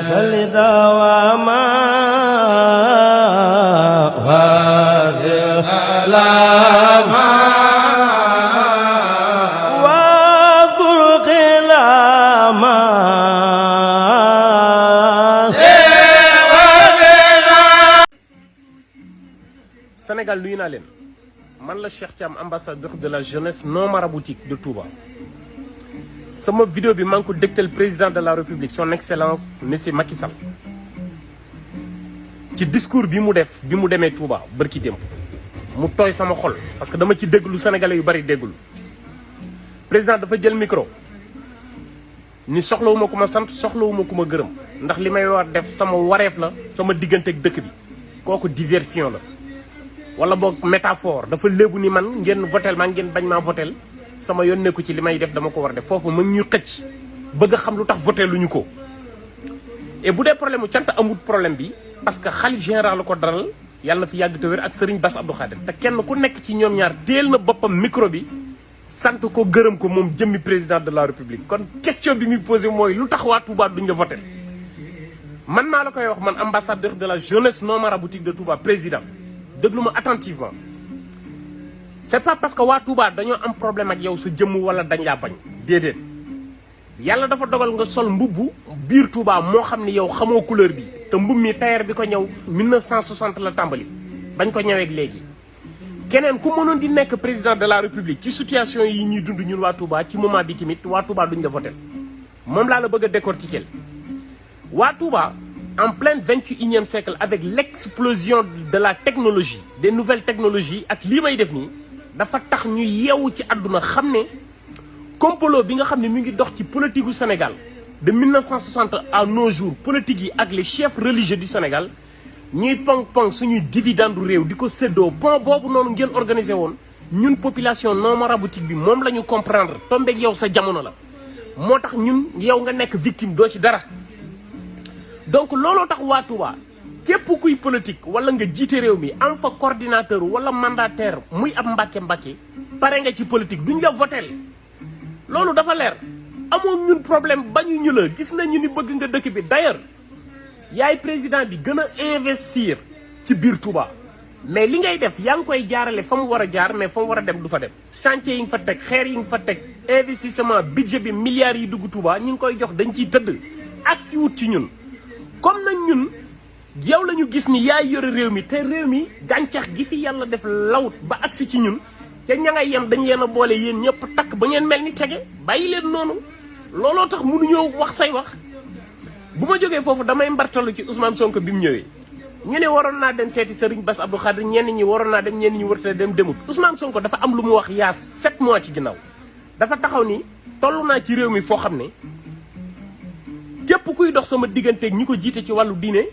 صل دواما وسلاما واذكر قلاما Sénégal nuyu naa leen man la Cheikh Thiam ambassadeur de la jeunesse non maraboutique de Touba sama vidéo bi maa ngi ko dégtal président de la République son excellence monsieur Macky Sall ci discours bi mu def bi mu demee Touba bërki démb mu tooy sama xol parce que dama ci déglu sénégalais yu bari déggul président dafa jël micro ni soxlawuma ku ma sant soxlawuma ku ma gërëm ndax li may war def sama wareef la sama diggante ak dëkk bi kooku diversion la wala boog métaphore dafa léegu ni man ngeen votel maa ngeen bañ maa votel sama yoon nekku ci li may def dama ko war def foofu mu ngi ñuy xëcc bëgg a xam lu tax voté luñu ko et bu dee problème mu cant amul problème bi parce que xalif général la ko daral yàlla na fi yàgg te wér ak Serigne Bass Abdou Khadir te kenn ku nekk ci ñoom ñaar teel na boppam micro bi sant ko gërëm ko moom jëmmi président de la République kon question bi muy posé mooy lu tax waa Touba duñ la voté man maa la koy wax man ambassadeur de la jeunesse non maraboutique de Touba président déglu ma attentivement c'est pas parce que waa Touba dañoo am problème ak yow sa jëmm wala dañ laa bañ déedéet yàlla dafa dogal nga sol mbubbu biir Touba moo xam ni yow xamoo couleur bi te mbub mi tailleur bi ko ñëw 1960 la tàmbali bañ ko ñëweeg léegi keneen ku mënoon di nekk président de la République ci situation yi ñuy dund ñun waa Touba ci moment bi tamit waa Touba duñ la voté moom laa la bëgg a décortiquer waa Touba en plein 21e siècle avec l'explosion de la technologie des nouvelles technologies ak lii may def nii dafa tax ñu yeewu ci àdduna xam ne complot bi nga xam ne mi ngi dox ci politique gu Sénégal de 1960 à nos jours politique yi ak les chefs religieux du Sénégal ñuy pong suñuy dividende réew di ko séddoo pont boobu noonu ngeen organisé woon ñun population non maraboutique bi moom la ñu comprendre tombeeg yow sa jamono la moo tax ñun yow nga nekk victime doo ci dara donc looloo tax waa Touba képp kuy politique wala nga jiite réew mi am fa coordinateur wala mandataire muy ab mbàkke pare nga ci politique duñ la votel loolu dafa leer amoon ñun problème bañu ñu la gis nañu ni bëgg nga dëkk bi d'ailleurs yaay président bi gën a investir ci biir Touba mais li ngay def yaa ngi koy jaarale fa mu war a jaar mais fa mu war a dem du fa dem chantier yi nga fa teg xeer yi nga fa teg investissement budget bi milliards yi dugg Touba ñi ngi koy jox dañ ciy tëdd ak si wut ci ñun comme nag ñun yow la ñu gis ni yaay yore réew mi te réew mi gàncax gi fi yàlla def lawut ba agsi ci ñun te ña ngay yem dañ leen a boole yéen ñëpp takk ba ngeen mel ni tege bàyyi leen noonu looloo tax mënuñoo wax say wax bu ma jógee foofu damay mbartalu ci Ousmane Sonko bi mu ñëwee ñu ne waroon naa dem seeti Serigne Bass Abdou Khadir ñenn ñi waroon naa dem ñenn ñi warta dem demut Ousmane Sonko dafa am lu mu wax yaa 7 mois ci ginnaaw dafa taxaw ni toll naa ci réew mi foo xam ne képp kuy dox sama digganteeg ñi ko jiite ci wàllu diine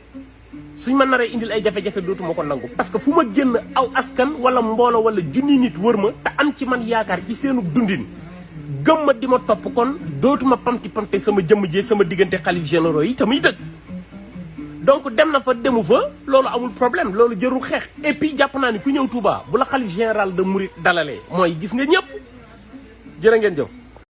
suñ ma naree indil ay jafe-jafe dootuma ko nangu parce que fu ma génn aw askan wala mbooloo wala junni nit wër ma te am ci man yaakaar ci seenu dundin gëm ma di ma topp kon dootuma pamte sama jëmm jeeg sama diggante xalif généraux yi te muy dëgg donc dem na fa demu fa loolu amul problème loolu jërul xeex et puis jàpp naa ni ku ñëw Touba bu la xalif général de Mouride dalalee mooy gis nga ñëpp jërë ngeen jëf